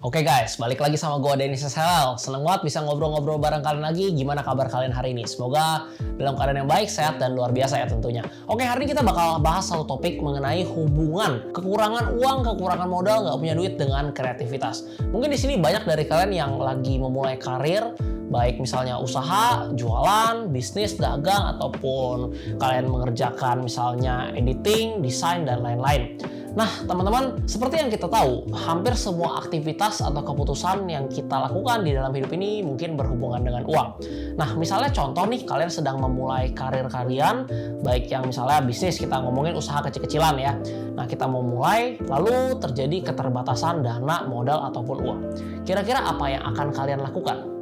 Oke guys, balik lagi sama gue Dennis SLL. Seneng banget bisa ngobrol-ngobrol bareng kalian lagi. Gimana kabar kalian hari ini? Semoga dalam keadaan yang baik, sehat, dan luar biasa ya tentunya. Oke, hari ini kita bakal bahas satu topik mengenai hubungan kekurangan uang, kekurangan modal, nggak punya duit dengan kreativitas. Mungkin di sini banyak dari kalian yang lagi memulai karir, baik misalnya usaha, jualan, bisnis, dagang, ataupun kalian mengerjakan misalnya editing, desain, dan lain-lain. Nah, teman-teman, seperti yang kita tahu, hampir semua aktivitas atau keputusan yang kita lakukan di dalam hidup ini mungkin berhubungan dengan uang. Nah, misalnya contoh nih, kalian sedang memulai karir kalian, baik yang misalnya bisnis, kita ngomongin usaha kecil-kecilan ya. Nah, kita mau mulai, lalu terjadi keterbatasan dana, modal, ataupun uang. Kira-kira apa yang akan kalian lakukan?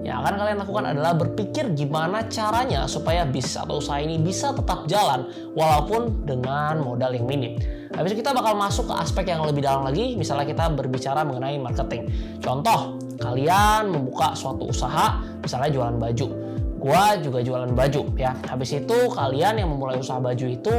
Yang akan kalian lakukan adalah berpikir gimana caranya supaya bisnis atau usaha ini bisa tetap jalan walaupun dengan modal yang minim. Habis itu kita bakal masuk ke aspek yang lebih dalam lagi, misalnya kita berbicara mengenai marketing. Contoh, kalian membuka suatu usaha, misalnya jualan baju. Gua juga jualan baju ya. Habis itu kalian yang memulai usaha baju itu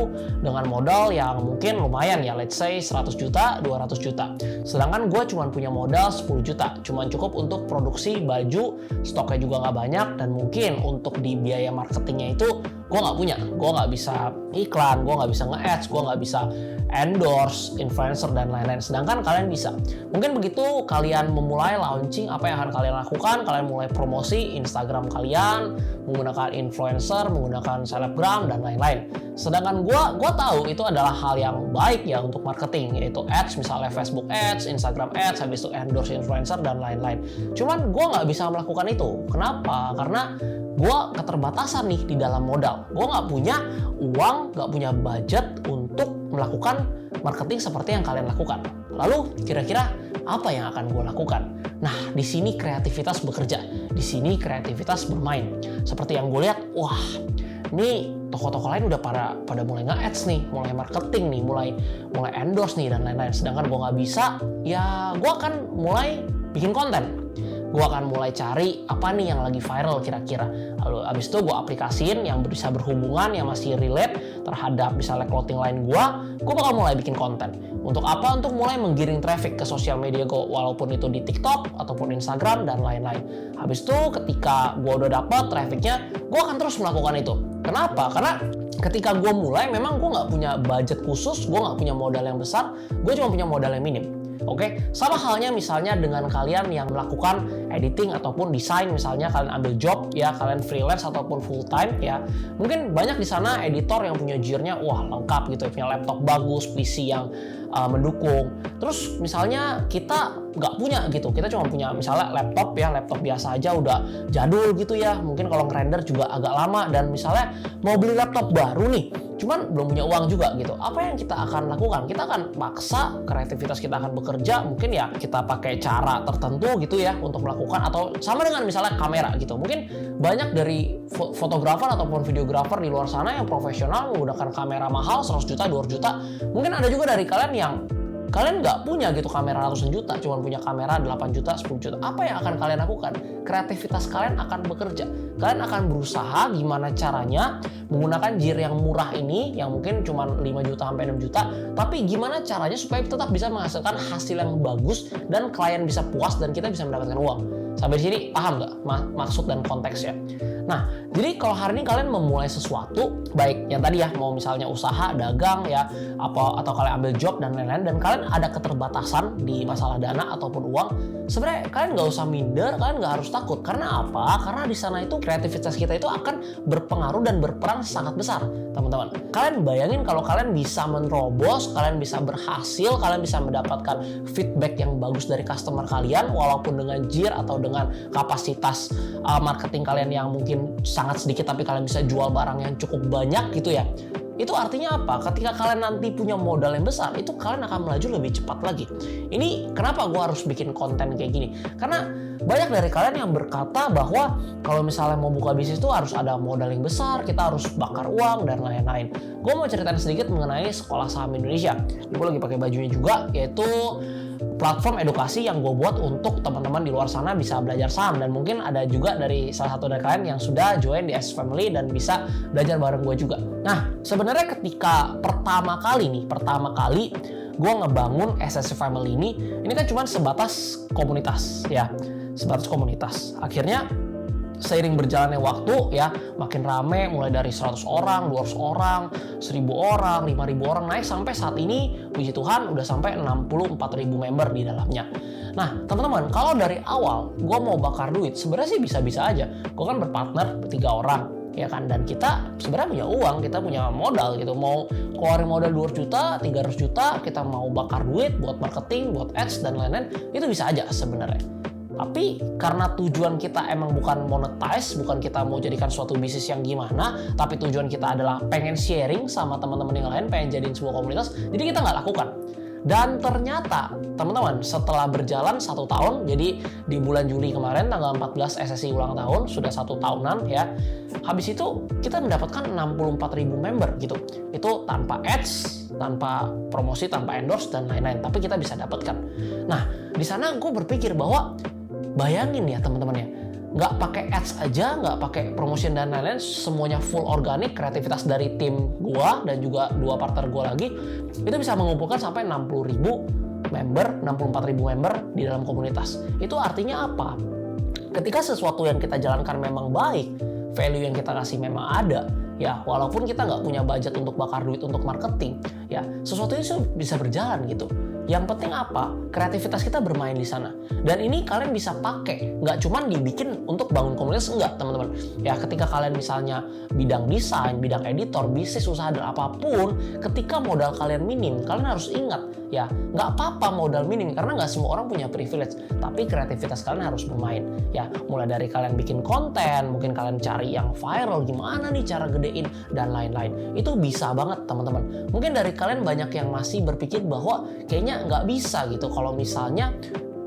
dengan modal yang mungkin lumayan ya, let's say 100 juta, 200 juta. Sedangkan gue cuma punya modal 10 juta, cuma cukup untuk produksi baju, stoknya juga nggak banyak, dan mungkin untuk di biaya marketingnya itu gue nggak punya. Gue nggak bisa iklan, gue nggak bisa nge-ads, gue nggak bisa endorse, influencer, dan lain-lain. Sedangkan kalian bisa. Mungkin begitu kalian memulai launching, apa yang akan kalian lakukan? Kalian mulai promosi Instagram kalian, menggunakan influencer, menggunakan selebgram, dan lain-lain. Sedangkan gue tahu itu adalah hal yang baik ya untuk marketing, yaitu ads, misalnya Facebook ads, Instagram ads, habis itu endorse influencer, dan lain-lain. Cuman gue nggak bisa melakukan itu. Kenapa? Karena gue keterbatasan nih di dalam modal. Gue nggak punya uang, nggak punya budget untuk melakukan marketing seperti yang kalian lakukan. Lalu kira-kira apa yang akan gue lakukan? Nah, di sini kreativitas bekerja, di sini kreativitas bermain. Seperti yang gue lihat, wah, ini toko-toko lain udah pada mulai nge-ads nih, mulai marketing nih, mulai endorse nih, dan lain-lain. Sedangkan gue nggak bisa, ya gue akan mulai bikin konten. Gue akan mulai cari apa nih yang lagi viral kira-kira. Lalu abis itu gue aplikasiin yang bisa berhubungan, yang masih relate terhadap misalnya clothing line gue bakal mulai bikin konten. Untuk apa? Untuk mulai menggiring traffic ke sosial media gue, walaupun itu di TikTok ataupun Instagram dan lain-lain. Habis itu ketika gue udah dapet trafficnya, gue akan terus melakukan itu. Kenapa? Karena ketika gue mulai, memang gue nggak punya budget khusus, gue nggak punya modal yang besar, gue cuma punya modal yang minim. Oke, sama halnya misalnya dengan kalian yang melakukan editing ataupun desain, misalnya kalian ambil job ya, kalian freelance ataupun full time ya. Mungkin banyak di sana editor yang punya gear-nya wah lengkap gitu, punya laptop bagus, PC yang mendukung. Terus misalnya kita nggak punya gitu, kita cuma punya misalnya laptop biasa aja udah jadul gitu ya. Mungkin kalau ngerender juga agak lama, dan misalnya mau beli laptop baru nih, cuman belum punya uang juga gitu. Apa yang kita akan lakukan? Kita akan paksa kreativitas kita akan bekerja. Mungkin ya kita pakai cara tertentu gitu ya untuk melakukan, atau sama dengan misalnya kamera gitu. Mungkin banyak dari fotografer ataupun videografer di luar sana yang profesional menggunakan kamera mahal 100 juta, 200 juta. Mungkin ada juga dari kalian yang kalian nggak punya gitu kamera ratusan juta, cuma punya kamera 8 juta, 10 juta. Apa yang akan kalian lakukan? Kreativitas kalian akan bekerja. Kalian akan berusaha gimana caranya menggunakan gear yang murah ini, yang mungkin cuma 5 juta sampai 6 juta, tapi gimana caranya supaya tetap bisa menghasilkan hasil yang bagus dan klien bisa puas dan kita bisa mendapatkan uang. Sampai di sini paham nggak maksud dan konteksnya? Nah, jadi kalau hari ini kalian memulai sesuatu, baik yang tadi ya, mau misalnya usaha, dagang ya, atau kalian ambil job dan lain-lain, dan kalian ada keterbatasan di masalah dana ataupun uang, sebenarnya kalian nggak usah minder, kalian nggak harus takut. Karena apa? Karena di sana itu kreativitas kita itu akan berpengaruh dan berperan sangat besar, teman-teman. Kalian bayangin kalau kalian bisa menerobos, kalian bisa berhasil, kalian bisa mendapatkan feedback yang bagus dari customer kalian, walaupun dengan gear atau dengan kapasitas marketing kalian yang mungkin sangat sedikit, tapi kalian bisa jual barang yang cukup banyak gitu ya. Itu artinya apa? Ketika kalian nanti punya modal yang besar, itu kalian akan melaju lebih cepat lagi. Ini kenapa gue harus bikin konten kayak gini? Karena banyak dari kalian yang berkata bahwa kalau misalnya mau buka bisnis itu harus ada modal yang besar, kita harus bakar uang dan lain-lain. Gue mau ceritain sedikit mengenai Sekolah Saham Indonesia. Gue lagi pakai bajunya juga, yaitu platform edukasi yang gue buat untuk teman-teman di luar sana bisa belajar saham. Dan mungkin ada juga dari salah satu dari kalian yang sudah join di S Family dan bisa belajar bareng gue juga. Nah, sebenarnya ketika pertama kali gue ngebangun SSC Family ini kan cuma sebatas komunitas ya, sebatas komunitas. Akhirnya seiring berjalannya waktu ya, makin rame, mulai dari 100 orang, 200 orang, 1000 orang, 5000 orang, naik sampai saat ini puji Tuhan udah sampai 64.000 member di dalamnya. Nah teman-teman, kalau dari awal gue mau bakar duit sebenarnya sih bisa-bisa aja. Gue kan berpartner bertiga orang ya kan, dan kita sebenarnya punya uang, kita punya modal gitu, mau keluarin modal 200 juta, 300 juta, kita mau bakar duit buat marketing, buat ads dan lain-lain, itu bisa aja sebenarnya. Tapi karena tujuan kita emang bukan monetize, bukan kita mau jadikan suatu bisnis yang gimana, tapi tujuan kita adalah pengen sharing sama teman-teman yang lain, pengen jadiin sebuah komunitas, jadi kita nggak lakukan. Dan ternyata teman-teman, setelah berjalan 1 tahun, jadi di bulan Juli kemarin tanggal 14 SSC ulang tahun, sudah 1 tahunan ya. Habis itu kita mendapatkan 64.000 member gitu. Itu tanpa ads, tanpa promosi, tanpa endorse dan lain-lain, tapi kita bisa dapatkan. Nah, di sana gue berpikir bahwa bayangin ya teman-teman ya, nggak pakai ads aja, nggak pakai promotion dan lain-lain, semuanya full organik, kreativitas dari tim gua dan juga 2 partner gua lagi, itu bisa mengumpulkan sampai 60.000 member, 64.000 member di dalam komunitas. Itu artinya apa? Ketika sesuatu yang kita jalankan memang baik, value yang kita kasih memang ada, ya walaupun kita nggak punya budget untuk bakar duit untuk marketing, ya sesuatu itu bisa berjalan gitu. Yang penting apa? Kreativitas kita bermain di sana. Dan ini kalian bisa pakai, nggak cuman dibikin untuk bangun komunitas, enggak teman-teman. Ya ketika kalian misalnya bidang desain, bidang editor, bisnis, usaha dan apapun, ketika modal kalian minim, kalian harus ingat ya, nggak apa-apa modal minim karena nggak semua orang punya privilege. Tapi kreativitas kalian harus bermain. Ya mulai dari kalian bikin konten, mungkin kalian cari yang viral, gimana nih cara gedein dan lain-lain. Itu bisa banget teman-teman. Mungkin dari kalian banyak yang masih berpikir bahwa kayaknya nggak bisa gitu kalau misalnya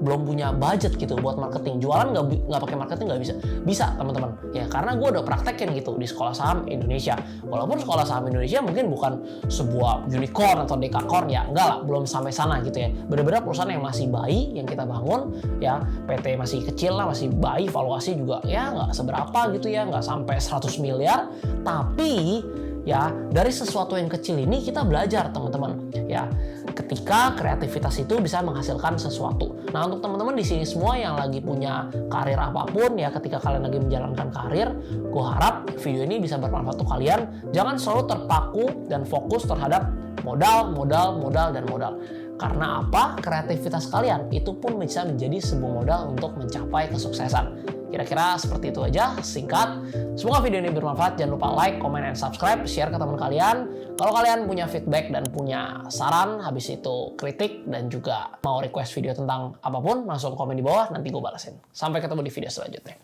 belum punya budget gitu buat marketing, jualan nggak pakai marketing nggak bisa teman-teman ya, karena gue udah praktekin gitu di Sekolah Saham Indonesia. Walaupun Sekolah Saham Indonesia mungkin bukan sebuah unicorn atau dekakorn ya, enggak lah, belum sampai sana gitu ya, benar-benar perusahaan yang masih bayi yang kita bangun ya, PT masih kecil lah, masih bayi, valuasi juga ya nggak seberapa gitu ya, nggak sampai 100 miliar, tapi ya dari sesuatu yang kecil ini kita belajar teman-teman ya, ketika kreativitas itu bisa menghasilkan sesuatu. Nah untuk teman-teman di sini semua yang lagi punya karir apapun ya, ketika kalian lagi menjalankan karir, gue harap video ini bisa bermanfaat untuk kalian. Jangan selalu terpaku dan fokus terhadap modal. Karena apa? Kreativitas kalian itu pun bisa menjadi sebuah modal untuk mencapai kesuksesan. Kira-kira seperti itu aja, singkat. Semoga video ini bermanfaat. Jangan lupa like, comment, and subscribe. Share ke teman kalian. Kalau kalian punya feedback dan punya saran, habis itu kritik, dan juga mau request video tentang apapun, langsung komen di bawah, nanti gue balasin. Sampai ketemu di video selanjutnya.